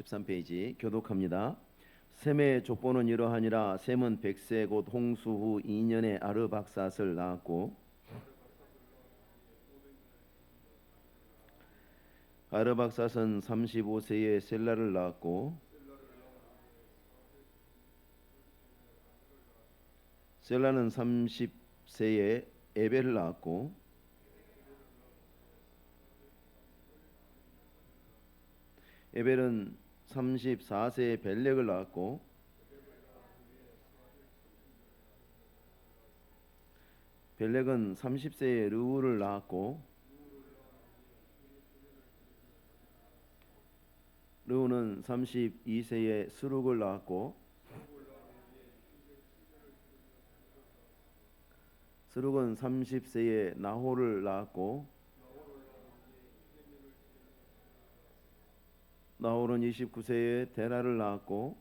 13페이지 교독합니다. 셈의 족보는 이러하니라. 셈은 백세 곧 홍수 후 2년에 아르박삿을 낳았고, 아르박삿은 35세에 셀라를 낳았고, 셀라는 30세에 에벨을 낳았고, 에벨은 34세에 벨렉을 낳았고, 벨렉은 30세에 르우를 낳았고, 르우는 32세에 스룩을 낳았고, 스룩은 30세에 나홀을 낳았고, 나홀은 29세에 데라를 낳았고,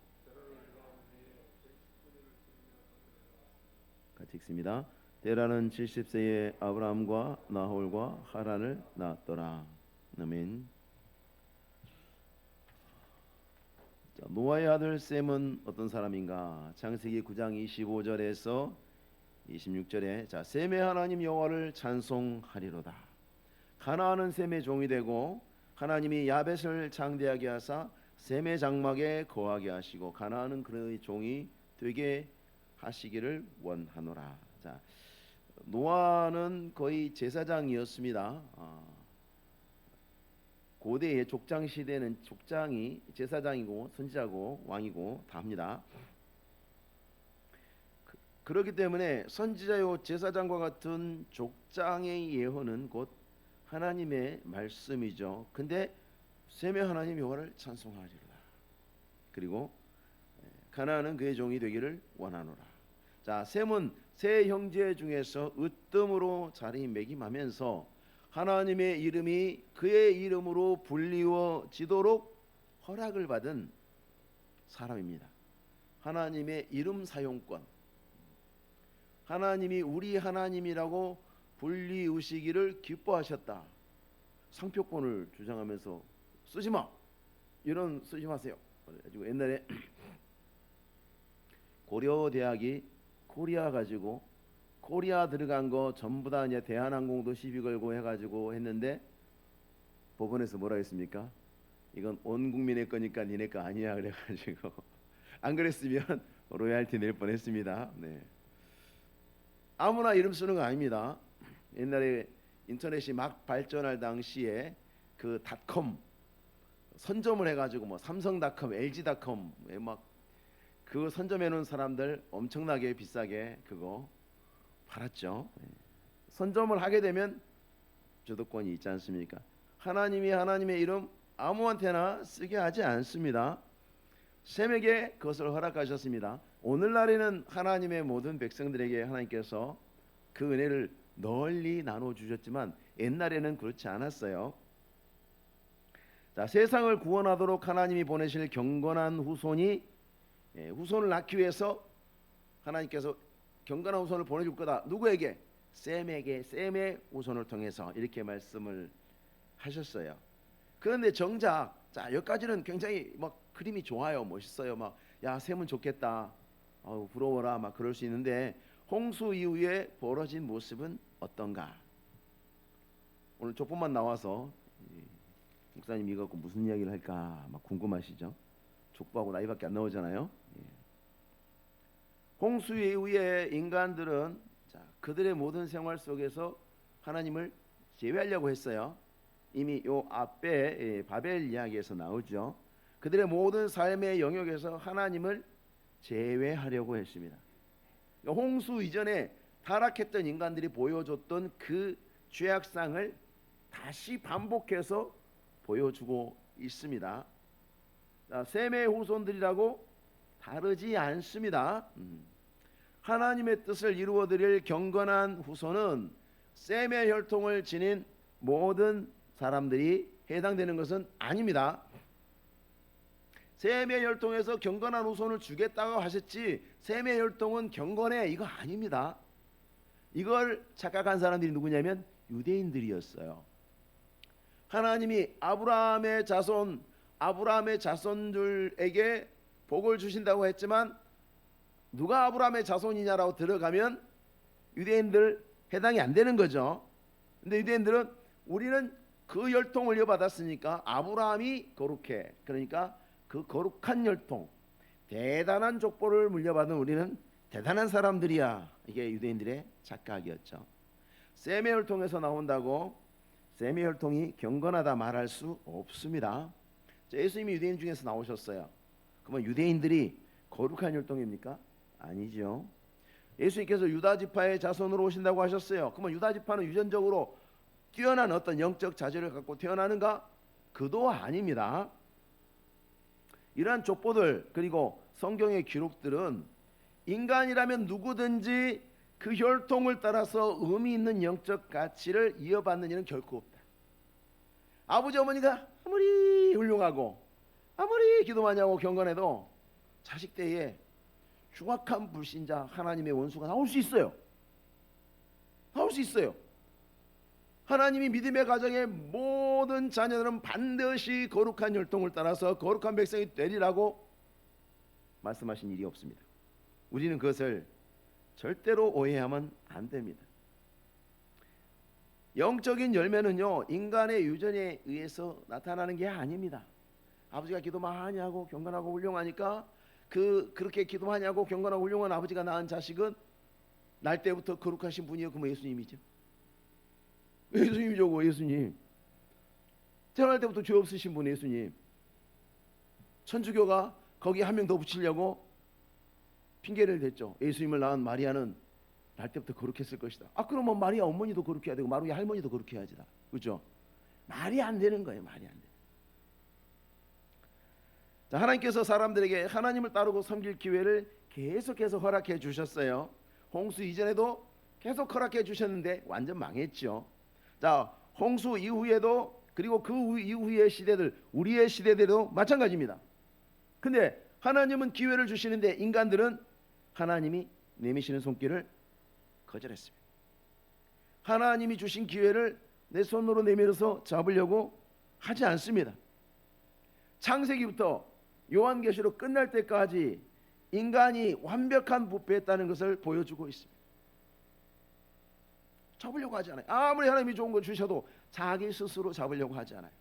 같이 읽습니다. 데라는 70세에 아브라함과 나홀과 하란을 낳았더라. 아멘. 자, 노아의 아들 셈은 어떤 사람인가? 창세기 9장 25절에서 26절에 자, 셈의 하나님 여호와를 찬송하리로다. 가나안은 셈의 종이 되고 하나님이 야벳을 장대하게 하사 셈의 장막에 거하게 하시고 가나안은 그의 종이 되게 하시기를 원하노라. 자, 노아는 거의 제사장이었습니다. 고대의 족장 시대는 족장이 제사장이고 선지자고 왕이고 다 합니다. 그렇기 때문에 선지자요 제사장과 같은 족장의 예언은 곧 하나님의 말씀이죠. 근데 셈의 하나님 여호와를 찬송하리로다. 그리고 가나안은 그의 종이 되기를 원하노라. 자, 셈은 세 형제 중에서 으뜸으로 자리매김하면서 하나님의 이름이 그의 이름으로 불리워지도록 허락을 받은 사람입니다. 하나님의 이름 사용권, 하나님이 우리 하나님이라고 불리우시기를 기뻐하셨다. 상표권을 주장하면서 쓰지마, 이런 쓰지 마세요. 그래가지고 옛날에 고려대학이 코리아 가지고 코리아 들어간 거 전부 다 이제 대한항공도 시비 걸고 해가지고 했는데 법원에서 뭐라 했습니까? 이건 온 국민의 거니까 니네 거 아니야 그래가지고 안 그랬으면 로얄티 낼 뻔했습니다. 네. 아무나 이름 쓰는 거 아닙니다. 옛날에 인터넷이 막 발전할 당시에 그 닷컴 선점을 해가지고 뭐 삼성닷컴, LG닷컴 막 그 선점해 놓은 사람들 엄청나게 비싸게 그거 팔았죠. 선점을 하게 되면 저작권이 있지 않습니까? 하나님이 하나님의 이름 아무한테나 쓰게 하지 않습니다. 셈에게 그것을 허락하셨습니다. 오늘날에는 하나님의 모든 백성들에게 하나님께서 그 은혜를 널리 나눠 주셨지만 옛날에는 그렇지 않았어요. 자, 세상을 구원하도록 하나님이 보내실 경건한 후손을 낳기 위해서 하나님께서 경건한 후손을 보내줄 거다. 누구에게? 셈에게, 셈의 후손을 통해서 이렇게 말씀을 하셨어요. 그런데 정작 자, 여기까지는 굉장히 막 그림이 좋아요, 멋있어요. 막 야, 셈은 좋겠다, 부러워라, 막 그럴 수 있는데 홍수 이후에 벌어진 모습은 어떤가? 오늘 족보만 나와서 목사님 이거 갖고 무슨 이야기를 할까 막 궁금하시죠? 족보하고 나이밖에 안 나오잖아요. 홍수 이후에 인간들은 자, 그들의 모든 생활 속에서 하나님을 제외하려고 했어요. 이미 요 앞에 바벨 이야기에서 나오죠. 그들의 모든 삶의 영역에서 하나님을 제외하려고 했습니다. 홍수 이전에 타락했던 인간들이 보여줬던 그 죄악상을 다시 반복해서 보여주고 있습니다. 자, 셈의 후손들이라고 다르지 않습니다. 하나님의 뜻을 이루어드릴 경건한 후손은 셈의 혈통을 지닌 모든 사람들이 해당되는 것은 아닙니다. 셈의 혈통에서 경건한 후손을 주겠다고 하셨지 셈의 혈통은 경건해 이거 아닙니다. 이걸 착각한 사람들이 누구냐면 유대인들이었어요. 하나님이 아브라함의 자손 아브라함의 자손들에게 복을 주신다고 했지만 누가 아브라함의 자손이냐라고 들어가면 유대인들 해당이 안 되는 거죠. 근데 유대인들은 우리는 그 혈통을 이어받았으니까 아브라함이 거룩해. 그러니까 그 거룩한 혈통, 대단한 족보를 물려받은 우리는 대단한 사람들이야. 이게 유대인들의 착각이었죠. 셈의 혈통에서 나온다고 셈의 혈통이 경건하다 말할 수 없습니다. 예수님이 유대인 중에서 나오셨어요. 그러면 유대인들이 거룩한 혈통입니까? 아니죠. 예수님께서 유다 지파의 자손으로 오신다고 하셨어요. 그러면 유다 지파는 유전적으로 뛰어난 어떤 영적 자질을 갖고 태어나는가? 그도 아닙니다. 이러한 족보들 그리고 성경의 기록들은 인간이라면 누구든지 그 혈통을 따라서 의미 있는 영적 가치를 이어받는 일은 결코 없다. 아버지 어머니가 아무리 훌륭하고 아무리 기도 많이 하고 경건해도 자식 때에 흉악한 불신자 하나님의 원수가 나올 수 있어요. 나올 수 있어요. 하나님이 믿음의 가정의 모든 자녀들은 반드시 거룩한 혈통을 따라서 거룩한 백성이 되리라고 말씀하신 일이 없습니다. 우리는 그것을 절대로 오해하면 안 됩니다. 영적인 열매는요, 인간의 유전에 의해서 나타나는 게 아닙니다. 아버지가 기도 많이 하고 경건하고 훌륭하니까 그렇게 기도 많이 하고 경건하고 훌륭한 아버지가 낳은 자식은 날 때부터 거룩하신 분이요. 그럼 예수님이죠. 예수님이죠. 예수님. 태어날 때부터 죄 없으신 분 예수님. 천주교가 거기 한 명 더 붙이려고 핑계를 댔죠. 예수님을 낳은 마리아는 날 때부터 거룩했을 것이다. 그러면 마리아 어머니도 거룩해야 되고 마리아 할머니도 거룩해야지. 그렇죠? 말이 안 되는 거예요. 말이 안 돼. 자, 하나님께서 사람들에게 하나님을 따르고 섬길 기회를 계속해서 허락해 주셨어요. 홍수 이전에도 계속 허락해 주셨는데 완전 망했죠. 자, 홍수 이후에도 그리고 그 이후의 시대들, 우리의 시대들도 마찬가지입니다. 근데 하나님은 기회를 주시는데 인간들은 하나님이 내미시는 손길을 거절했습니다. 하나님이 주신 기회를 내 손으로 내밀어서 잡으려고 하지 않습니다. 창세기부터 요한계시록 끝날 때까지 인간이 완벽한 부패했다는 것을 보여주고 있습니다. 잡으려고 하지 않아요. 아무리 하나님이 좋은 거 주셔도 자기 스스로 잡으려고 하지 않아요.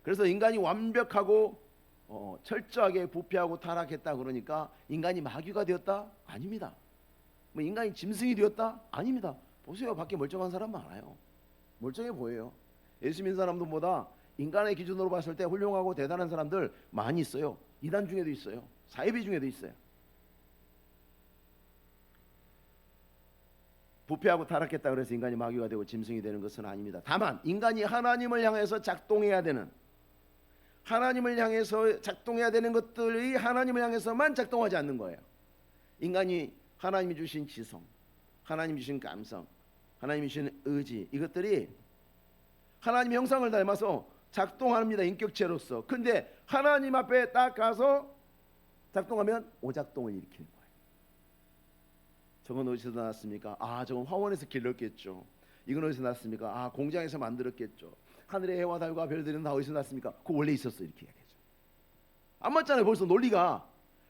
그래서 인간이 완벽하고 철저하게 부패하고 타락했다 그러니까 인간이 마귀가 되었다? 아닙니다. 뭐 인간이 짐승이 되었다? 아닙니다. 보세요. 밖에 멀쩡한 사람 많아요. 멀쩡해 보여요. 예수 믿는 사람들보다 인간의 기준으로 봤을 때 훌륭하고 대단한 사람들 많이 있어요. 이단 중에도 있어요. 사이비 중에도 있어요. 부패하고 타락했다 그래서 인간이 마귀가 되고 짐승이 되는 것은 아닙니다. 다만 인간이 하나님을 향해서 작동해야 되는, 하나님을 향해서 작동해야 되는 것들이 하나님을 향해서만 작동하지 않는 거예요. 인간이 하나님이 주신 지성, 하나님이 주신 감성, 하나님이 주신 의지, 이것들이 하나님 형상을 닮아서 작동합니다. 인격체로서. 근데 하나님 앞에 딱 가서 작동하면 오작동을 일으키는 거예요. 저건 어디서 나왔습니까? 저건 화원에서 길렀겠죠. 이건 어디서 났습니까? 공장에서 만들었겠죠. 하늘의 해와 달과 별들은 다 어디서 났습니까? 그거 원래 있었어. 이렇게 이야기하죠. 안 맞잖아요. 벌써 논리가.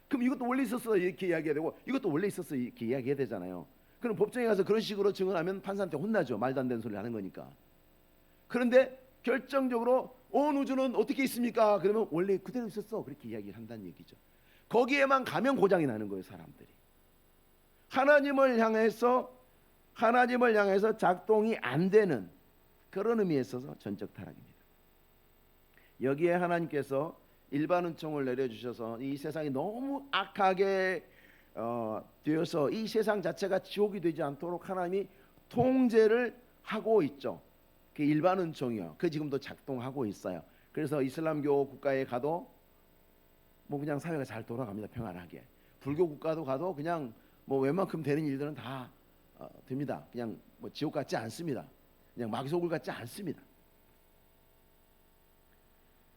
그럼 이것도 원래 있었어. 이렇게 이야기해야 되고 이것도 원래 있었어. 이렇게 이야기해야 되잖아요. 그럼 법정에 가서 그런 식으로 증언하면 판사한테 혼나죠. 말도 안 되는 소리를 하는 거니까. 그런데 결정적으로 온 우주는 어떻게 있습니까? 그러면 원래 그대로 있었어. 그렇게 이야기를 한다는 얘기죠. 거기에만 가면 고장이 나는 거예요. 사람들이. 하나님을 향해서 작동이 안 되는 그런 의미에 있어서 전적 타락입니다. 여기에 하나님께서 일반 은총을 내려주셔서 이 세상이 너무 악하게 되어서 이 세상 자체가 지옥이 되지 않도록 하나님이 통제를 하고 있죠. 그 일반 은총이요. 그 지금도 작동하고 있어요. 그래서 이슬람교 국가에 가도 뭐 그냥 사회가 잘 돌아갑니다. 평안하게. 불교 국가도 가도 그냥 뭐 웬만큼 되는 일들은 다 됩니다. 그냥 뭐 지옥 같지 않습니다. 그냥 마귀소굴 같지 않습니다.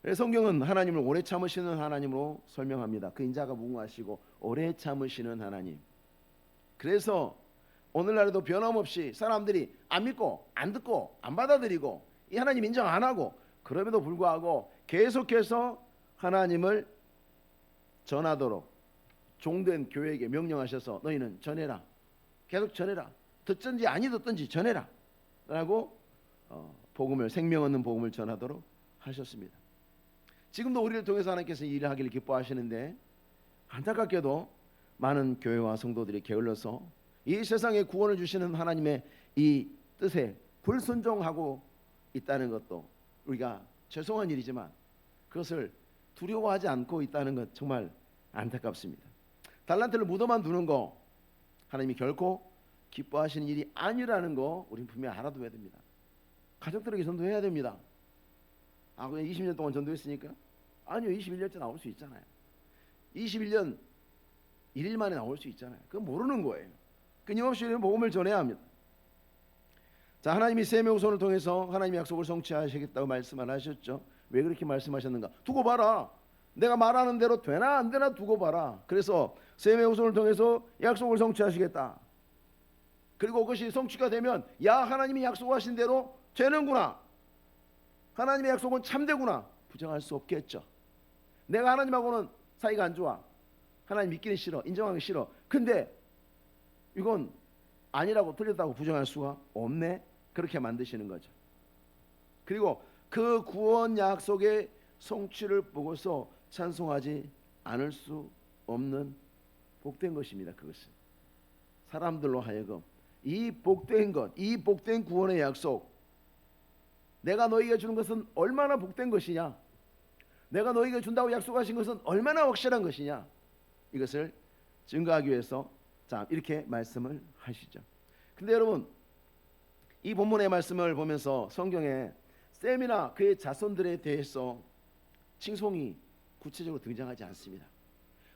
그래서 성경은 하나님을 오래 참으시는 하나님으로 설명합니다. 그 인자가 무궁하시고 오래 참으시는 하나님. 그래서 오늘날에도 변함없이 사람들이 안 믿고 안 듣고 안 받아들이고 이 하나님 인정 안 하고 그럼에도 불구하고 계속해서 하나님을 전하도록 종된 교회에게 명령하셔서 너희는 전해라. 계속 전해라. 듣든지 아니 듣든지 전해라 라고 복음을, 생명 얻는 복음을 전하도록 하셨습니다. 지금도 우리를 통해서 하나님께서 일을 하기를 기뻐하시는데 안타깝게도 많은 교회와 성도들이 게을러서 이 세상에 구원을 주시는 하나님의 이 뜻에 불순종하고 있다는 것도 우리가 죄송한 일이지만 그것을 두려워하지 않고 있다는 것 정말 안타깝습니다. 달란트를 묻어만 두는 거 하나님이 결코 기뻐하시는 일이 아니라는 거 우리는 분명히 알아둬야 됩니다. 가족들에게 전도해야 됩니다. 그냥 20년 동안 전도했으니까? 아니요, 21년째 나올 수 있잖아요. 21년 1일 만에 나올 수 있잖아요. 그건 모르는 거예요. 끊임없이 우리는 복음을 전해야 합니다. 자, 하나님이 셈의 후손을 통해서 하나님의 약속을 성취하시겠다고 말씀을 하셨죠. 왜 그렇게 말씀하셨는가? 두고 봐라. 내가 말하는 대로 되나 안 되나 두고 봐라. 그래서 셈의 후손을 통해서 약속을 성취하시겠다. 그리고 그것이 성취가 되면 야, 하나님이 약속하신 대로 되는구나. 하나님의 약속은 참되구나. 부정할 수 없겠죠. 내가 하나님하고는 사이가 안 좋아. 하나님 믿기는 싫어. 인정하기 싫어. 근데 이건 아니라고 틀렸다고 부정할 수가 없네. 그렇게 만드시는 거죠. 그리고 그 구원 약속의 성취를 보고서 찬송하지 않을 수 없는 복된 것입니다. 그것은 사람들로 하여금 이 복된 것, 이 복된 구원의 약속, 내가 너희에게 주는 것은 얼마나 복된 것이냐, 내가 너희에게 준다고 약속하신 것은 얼마나 확실한 것이냐, 이것을 증거하기 위해서 자 이렇게 말씀을 하시죠. 근데 여러분, 이 본문의 말씀을 보면서 성경에 셈이나 그의 자손들에 대해서 칭송이 구체적으로 등장하지 않습니다.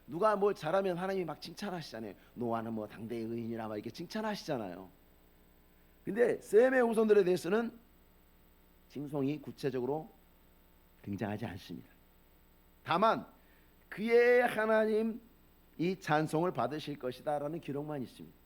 누가 뭘 잘하면 하나님이 막 칭찬하시잖아요. 노아는 뭐 당대의 의인이라 막 이렇게 칭찬하시잖아요. 근데 셈의 후손들에 대해서는 칭송이 구체적으로 등장하지 않습니다. 다만 그의 하나님 이 찬송을 받으실 것이다 라는 기록만 있습니다.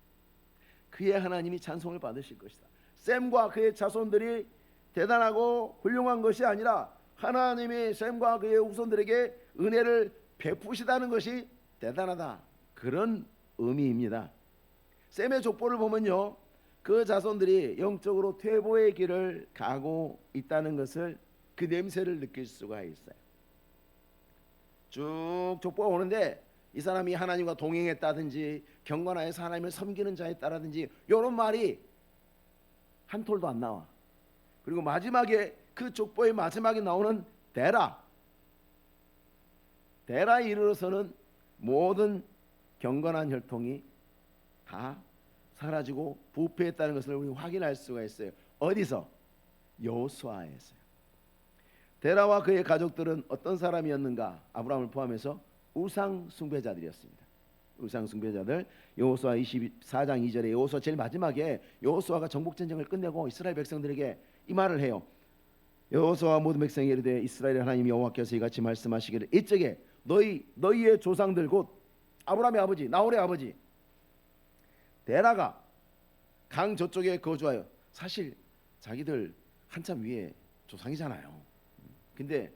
그의 하나님이 찬송을 받으실 것이다. 셈과 그의 자손들이 대단하고 훌륭한 것이 아니라 하나님이 셈과 그의 후손들에게 은혜를 베푸시다는 것이 대단하다, 그런 의미입니다. 셈의 족보를 보면요, 그 자손들이 영적으로 퇴보의 길을 가고 있다는 것을, 그 냄새를 느낄 수가 있어요. 쭉 족보가 오는데 이 사람이 하나님과 동행했다든지 경건하여서 하나님을 섬기는 자였다라든지 이런 말이 한 톨도 안 나와. 그리고 마지막에 그 족보의 마지막에 나오는 데라에 이르러서는 모든 경건한 혈통이 다 사라지고 부패했다는 것을 우리 확인할 수가 있어요. 어디서? 여호수아에서요. 데라와 그의 가족들은 어떤 사람이었는가? 아브라함을 포함해서 우상 숭배자들이었습니다. 우상 숭배자들. 여호수아 24장 2절에 여호수아 제일 마지막에 여호수아가 정복 전쟁을 끝내고 이스라엘 백성들에게 이 말을 해요. 여호수아와 모든 백성이 이르되 이스라엘 하나님 여호와께서 이같이 말씀하시기를 이적에 너희의 조상들 곧 아브라함의 아버지 나홀의 아버지 데라가 강 저쪽에 거주하여, 사실 자기들 한참 위에 조상이잖아요. 근데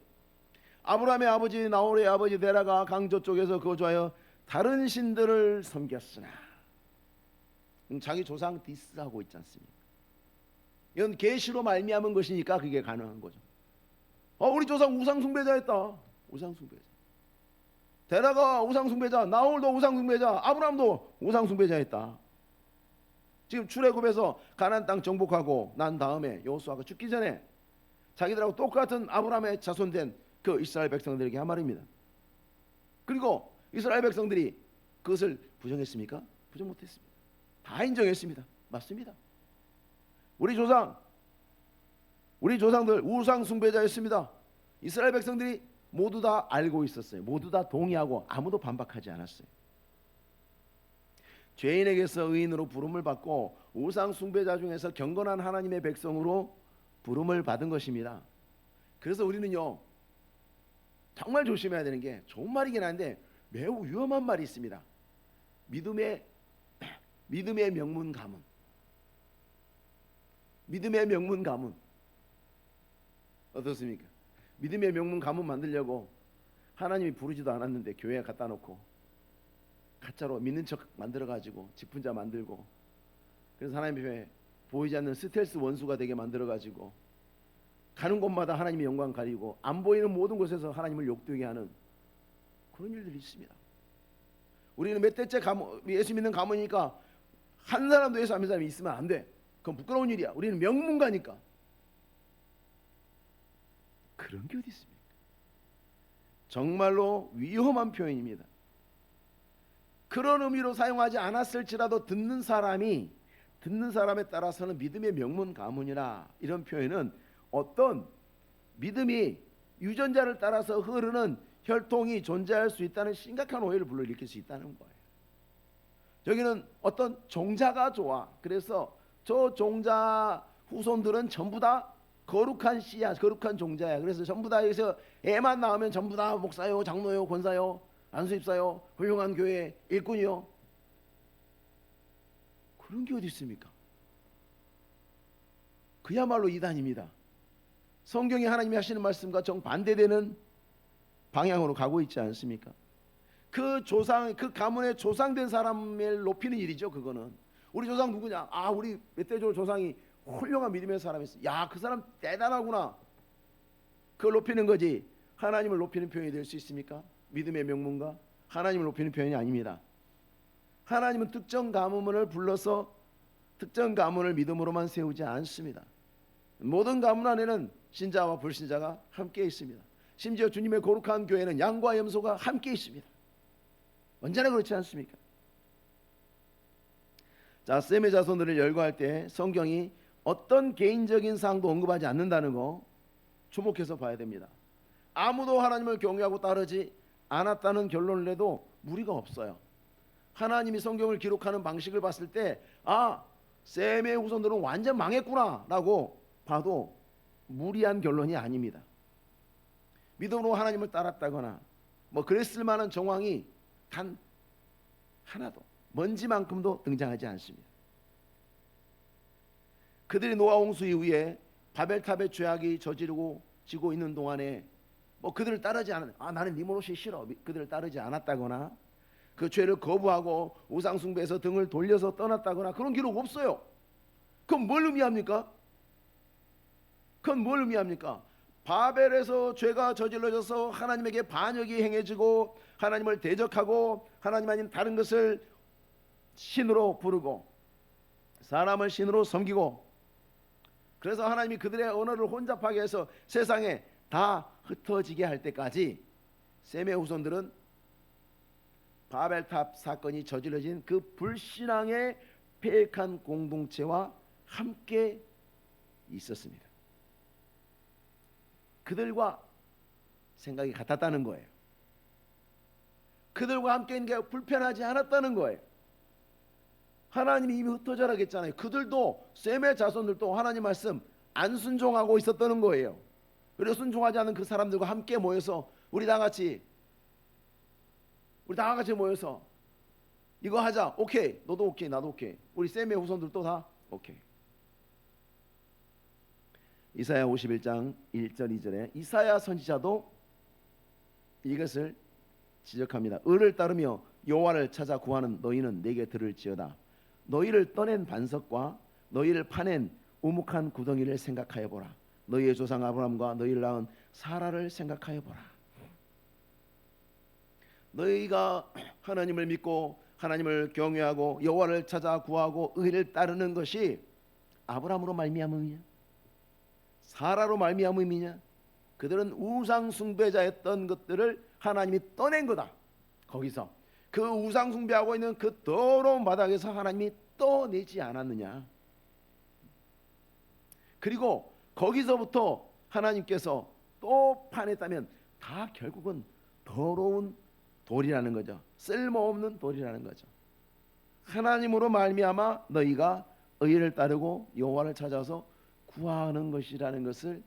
아브라함의 아버지 나홀의 아버지 데라가 강 저쪽에서 거주하여 다른 신들을 섬겼으나, 자기 조상 디스하고 있지 않습니까? 이건 계시로 말미암은 것이니까 그게 가능한 거죠. 우리 조상 우상 숭배자였다. 우상 숭배자. 데라가 우상 숭배자, 나홀도 우상 숭배자, 아브라함도 우상 숭배자였다. 지금 출애굽에서 가나안 땅 정복하고 난 다음에 여호수아가 죽기 전에 자기들하고 똑같은 아브라함의 자손된 그 이스라엘 백성들에게 한 말입니다. 그리고 이스라엘 백성들이 그것을 부정했습니까? 부정 못했습니다. 다 인정했습니다. 맞습니다. 우리 조상들 우상 숭배자였습니다. 이스라엘 백성들이 모두 다 알고 있었어요. 모두 다 동의하고 아무도 반박하지 않았어요. 죄인에게서 의인으로 부름을 받고 우상 숭배자 중에서 경건한 하나님의 백성으로 부름을 받은 것입니다. 그래서 우리는요, 정말 조심해야 되는 게, 좋은 말이긴 한데 매우 위험한 말이 있습니다. 믿음의 명문 가문. 믿음의 명문 가문 어떻습니까? 믿음의 명문 가문 만들려고 하나님이 부르지도 않았는데 교회에 갖다 놓고 가짜로 믿는 척 만들어가지고 직분자 만들고, 그래서 하나님 앞에 보이지 않는 스텔스 원수가 되게 만들어가지고 가는 곳마다 하나님의 영광 가리고 안 보이는 모든 곳에서 하나님을 욕되게 하는 그런 일들이 있습니다. 우리는 몇 대째 예수 믿는 가문이니까 한 사람도 예수 안 믿는 사람이 있으면 안 돼. 그건 부끄러운 일이야. 우리는 명문가니까. 그런 게 어디 있습니까? 정말로 위험한 표현입니다. 그런 의미로 사용하지 않았을지라도 듣는 사람에 따라서는 믿음의 명문 가문이라, 이런 표현은 어떤 믿음이 유전자를 따라서 흐르는 혈통이 존재할 수 있다는 심각한 오해를 불러일으킬 수 있다는 거예요. 여기는 어떤 종자가 좋아. 그래서 저 종자 후손들은 전부 다 거룩한 씨야, 거룩한 종자야. 그래서 전부 다 여기서 애만 낳으면 전부 다 목사요, 장로요, 권사요, 안수입사요, 훌륭한 교회 일꾼이요. 그런 게 어디 있습니까? 그야말로 이단입니다. 성경이 하나님이 하시는 말씀과 정반대되는 방향으로 가고 있지 않습니까? 그 가문의 조상된 사람을 높이는 일이죠. 그거는 우리 조상 누구냐? 우리 멧돼지 조상이 훌륭한 믿음의 사람이었어. 야, 그 사람 대단하구나. 그걸 높이는 거지. 하나님을 높이는 표현이 될 수 있습니까? 믿음의 명문가? 하나님을 높이는 표현이 아닙니다. 하나님은 특정 가문을 불러서 특정 가문을 믿음으로만 세우지 않습니다. 모든 가문 안에는 신자와 불신자가 함께 있습니다. 심지어 주님의 거룩한 교회는 양과 염소가 함께 있습니다. 언제나 그렇지 않습니까? 자, 셈의 자손들을 열거할 때 성경이 어떤 개인적인 사항도 언급하지 않는다는 거 주목해서 봐야 됩니다. 아무도 하나님을 경외하고 따르지 않았다는 결론을 내도 무리가 없어요. 하나님이 성경을 기록하는 방식을 봤을 때 셈의 후손들은 완전 망했구나 라고 봐도 무리한 결론이 아닙니다. 믿음으로 하나님을 따랐다거나 그랬을 만한 정황이 단 하나도, 먼지만큼도 등장하지 않습니다. 그들이 노아 홍수 이후에 바벨탑의 죄악이 저지르고 있는 동안에 그들을 따르지 않은, 나는 네 노릇이 싫어, 그들을 따르지 않았다거나 그 죄를 거부하고 우상 숭배에서 등을 돌려서 떠났다거나 그런 기록 없어요. 그건 뭘 의미합니까? 바벨에서 죄가 저질러져서 하나님에게 반역이 행해지고 하나님을 대적하고 하나님 아닌 다른 것을 신으로 부르고 사람을 신으로 섬기고, 그래서 하나님이 그들의 언어를 혼잡하게 해서 세상에 다 흩어지게 할 때까지 셈의 후손들은 바벨탑 사건이 저질러진 그 불신앙의 폐역한 공동체와 함께 있었습니다. 그들과 생각이 같았다는 거예요. 그들과 함께 있는 게 불편하지 않았다는 거예요. 하나님이 이미 흩어져라 했잖아요. 그들도, 셈의 자손들도 하나님 말씀 안 순종하고 있었다는 거예요. 그래서 순종하지 않은 그 사람들과 함께 모여서 우리 다 같이 모여서 이거 하자. 오케이. 너도 오케이. 나도 오케이. 우리 셈의 후손들도 다 오케이. 이사야 51장 1절 2절에 이사야 선지자도 이것을 지적합니다. 을을 따르며 여호와를 찾아 구하는 너희는 내게 들을지어다. 너희를 떠낸 반석과 너희를 파낸 우묵한 구덩이를 생각하여 보라. 너희의 조상 아브라함과 너희를 낳은 사라를 생각하여 보라. 너희가 하나님을 믿고 하나님을 경외하고 여호와를 찾아 구하고 의를 따르는 것이 아브라함으로 말미암음이냐, 사라로 말미암음이냐? 그들은 우상 숭배자였던 것들을 하나님이 떠낸 거다. 거기서 그 우상 숭배하고 있는 그 더러운 바닥에서 하나님이 떠내지 않았느냐? 그리고 거기서부터 하나님께서 또 파냈다면 다 결국은 더러운 돌이라는 거죠. 쓸모없는 돌이라는 거죠. 하나님으로 말미암아 너희가 의를 따르고 여호와를 찾아서 구하는 것이라는 것을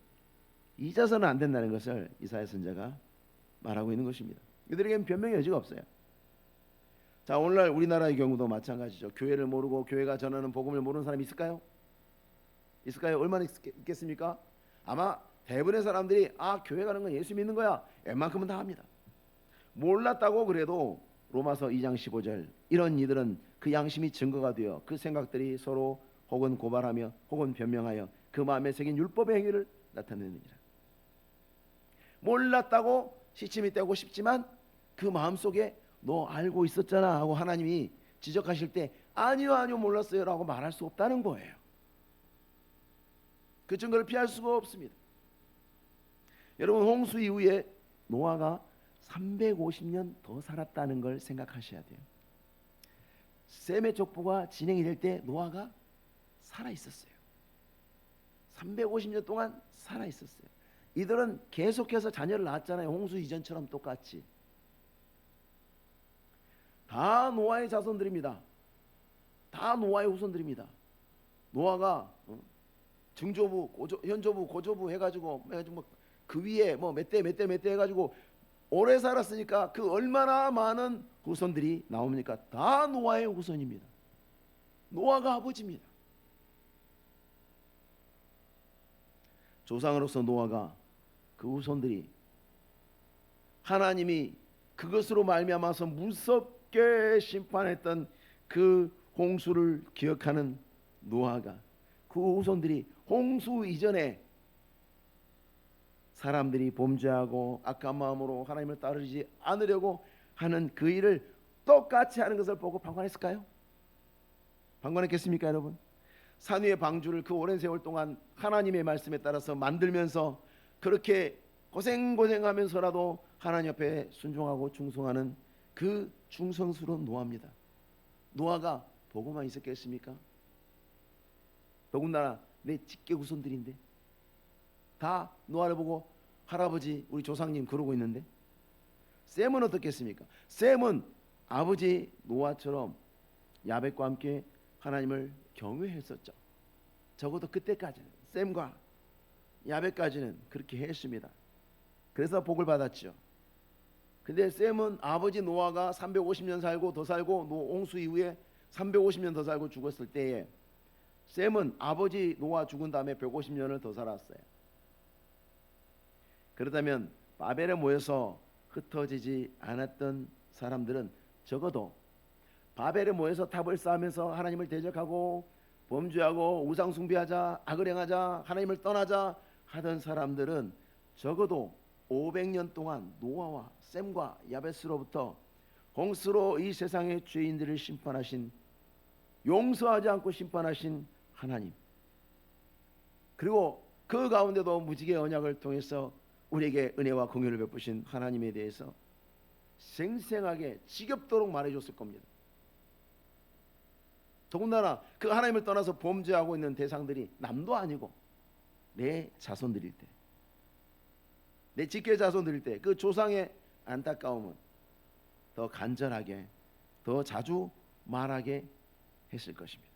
잊어서는 안 된다는 것을 이사야 선지자가 말하고 있는 것입니다. 이들에게는 변명의 여지가 없어요. 자, 오늘날 우리나라의 경우도 마찬가지죠. 교회를 모르고 교회가 전하는 복음을 모르는 사람이 있을까요? 얼마나 있겠습니까? 아마 대부분의 사람들이 교회 가는 건 예수 믿는 거야, 웬만큼은 다 합니다. 몰랐다고 그래도 로마서 2장 15절 이런 이들은 그 양심이 증거가 되어 그 생각들이 서로 혹은 고발하며 혹은 변명하여 그 마음에 새긴 율법의 행위를 나타내느니라. 몰랐다고 시침이 떼고 싶지만 그 마음속에 너 알고 있었잖아 하고 하나님이 지적하실 때 아니요 몰랐어요 라고 말할 수 없다는 거예요. 그 증거를 피할 수가 없습니다. 여러분, 홍수 이후에 노아가 350년 더 살았다는 걸 생각하셔야 돼요. 셈의 족보가 진행이 될 때 노아가 살아 있었어요. 350년 동안 살아 있었어요. 이들은 계속해서 자녀를 낳았잖아요. 홍수 이전처럼 똑같이. 다 노아의 자손들입니다. 다 노아의 후손들입니다. 노아가 증조부, 현조부, 고조부 해가지고 그 위에 몇 대 해가지고 오래 살았으니까 그 얼마나 많은 후손들이 나옵니까? 다 노아의 후손입니다. 노아가 아버지입니다. 조상으로서 노아가 그 후손들이 하나님이 그것으로 말미암아서 무섭게 심판했던 그 홍수를 기억하는 노아가 그 후손들이 홍수 이전에 사람들이 범죄하고 악한 마음으로 하나님을 따르지 않으려고 하는 그 일을 똑같이 하는 것을 보고 방관했을까요? 방관했겠습니까, 여러분? 산 위의 방주를 그 오랜 세월 동안 하나님의 말씀에 따라서 만들면서 그렇게 고생하면서라도 하나님 앞에 순종하고 충성하는 그 충성스러운 노아입니다. 노아가 보고만 있었겠습니까? 더군다나 내 직계 후손들인데 다 노아를 보고 할아버지 우리 조상님 그러고 있는데, 셈은 어떻겠습니까? 셈은 아버지 노아처럼 야벳과 함께 하나님을 경외했었죠. 적어도 그때까지는 셈과 야벳까지는 그렇게 했습니다. 그래서 복을 받았죠. 근데 셈은 아버지 노아가 350년 살고 더 살고 홍수 이후에 350년 더 살고 죽었을 때에 셈은 아버지 노아 죽은 다음에 150년을 더 살았어요. 그렇다면 바벨에 모여서 흩어지지 않았던 사람들은 적어도 바벨에 모여서 탑을 쌓으면서 하나님을 대적하고 범죄하고 우상 숭배하자, 악을 행하자, 하나님을 떠나자 하던 사람들은 적어도 500년 동안 노아와 셈과 야벳으로부터 홍수로 이 세상의 죄인들을 심판하신, 용서하지 않고 심판하신 하나님, 그리고 그 가운데도 무지개 언약을 통해서 우리에게 은혜와 공유를 베푸신 하나님에 대해서 생생하게 지겹도록 말해줬을 겁니다. 더군다나 그 하나님을 떠나서 범죄하고 있는 대상들이 남도 아니고 내 자손들일 때, 내 직계 자손들일 때 그 조상의 안타까움은 더 간절하게, 더 자주 말하게 했을 것입니다.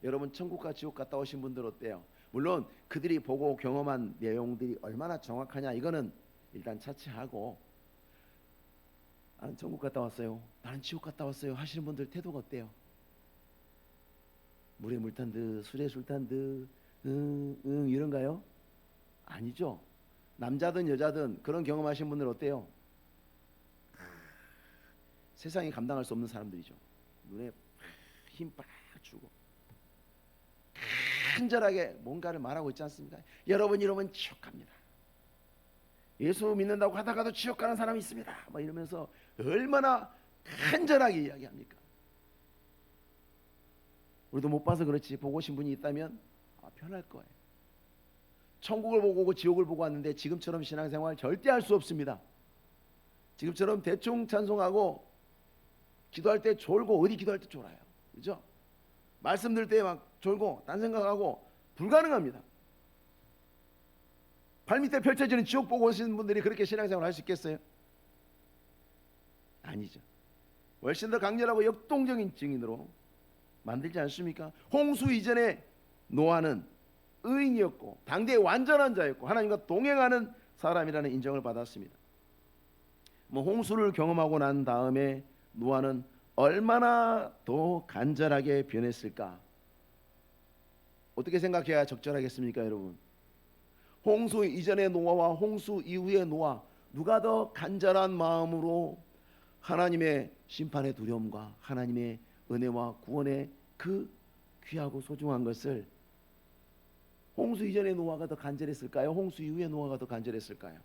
여러분, 천국과 지옥 갔다 오신 분들 어때요? 물론 그들이 보고 경험한 내용들이 얼마나 정확하냐 이거는 일단 차치하고, 나는 천국 갔다 왔어요, 나는 지옥 갔다 왔어요 하시는 분들 태도가 어때요? 물에 물 탄 듯 술에 술 탄 듯 이런가요? 아니죠. 남자든 여자든 그런 경험하신 분들 어때요? 세상이 감당할 수 없는 사람들이죠. 눈에 힘 빡 주고 간절하게 뭔가를 말하고 있지 않습니까? 여러분 이러면 지옥 갑니다. 예수 믿는다고 하다가도 지옥 가는 사람이 있습니다. 막 이러면서 얼마나 간절하게 이야기합니까? 우리도 못 봐서 그렇지 보고 오신 분이 있다면 편할 거예요. 천국을 보고 오고 지옥을 보고 왔는데 지금처럼 신앙생활 절대 할 수 없습니다. 지금처럼 대충 찬송하고 기도할 때 졸고, 어디 기도할 때 졸아요, 그죠? 말씀 들을 때 막 졸고 딴 생각하고 불가능합니다. 발밑에 펼쳐지는 지옥 보고 오시는 분들이 그렇게 신앙생활 할 수 있겠어요? 아니죠. 훨씬 더 강렬하고 역동적인 증인으로 만들지 않습니까? 홍수 이전에 노아는 의인이었고 당대의 완전한 자였고 하나님과 동행하는 사람이라는 인정을 받았습니다. 홍수를 경험하고 난 다음에 노아는 얼마나 더 간절하게 변했을까? 어떻게 생각해야 적절하겠습니까, 여러분? 홍수 이전의 노아와 홍수 이후의 노아, 누가 더 간절한 마음으로 하나님의 심판의 두려움과 하나님의 은혜와 구원의 그 귀하고 소중한 것을, 홍수 이전의 노아가 더 간절했을까요? 홍수 이후의 노아가 더 간절했을까요?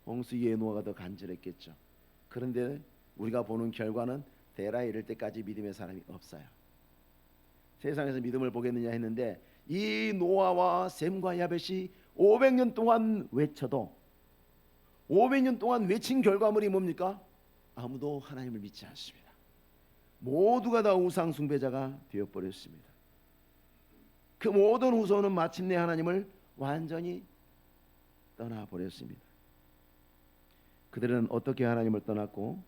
홍수 이후의 노아가 더 간절했겠죠. 그런데 우리가 보는 결과는 데라에 이를 때까지 믿음의 사람이 없어요. 세상에서 믿음을 보겠느냐 했는데, 이 노아와 셈과 야벳이 500년 동안 외쳐도 500년 동안 외친 결과물이 뭡니까? 아무도 하나님을 믿지 않습니다. 모두가 다 우상 숭배자가 되어버렸습니다. 그 모든 후손은 마침내 하나님을 완전히 떠나버렸습니다. 그들은 어떻게 하나님을 떠났고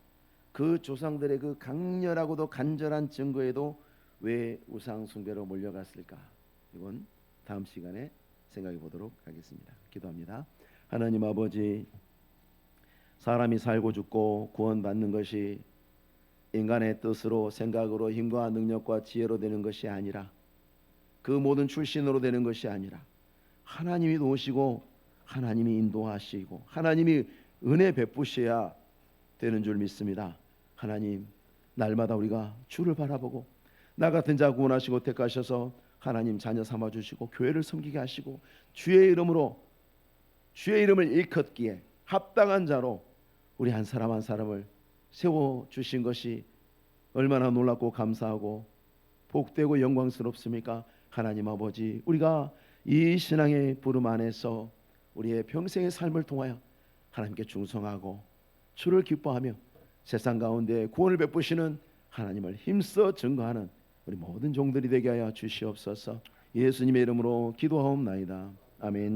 그 조상들의 그 강렬하고도 간절한 증거에도 왜 우상 숭배로 몰려갔을까? 이건 다음 시간에 생각해 보도록 하겠습니다. 기도합니다. 하나님 아버지, 사람이 살고 죽고 구원받는 것이 인간의 뜻으로, 생각으로, 힘과 능력과 지혜로 되는 것이 아니라, 그 모든 출신으로 되는 것이 아니라 하나님이 도우시고 하나님이 인도하시고 하나님이 은혜 베푸셔야 되는 줄 믿습니다. 하나님, 날마다 우리가 주를 바라보고 나 같은 자 구원하시고 택하셔서 하나님 자녀 삼아주시고 교회를 섬기게 하시고 주의 이름으로, 주의 이름을 일컫기에 합당한 자로 우리 한 사람 한 사람을 세워주신 것이 얼마나 놀랍고 감사하고 복되고 영광스럽습니까? 하나님 아버지, 우리가 이 신앙의 부름 안에서 우리의 평생의 삶을 통하여 하나님께 충성하고 주를 기뻐하며 세상 가운데 구원을 베푸시는 하나님을 힘써 증거하는 우리 모든 종들이 되게 하여 주시옵소서. 예수님의 이름으로 기도하옵나이다. 아멘.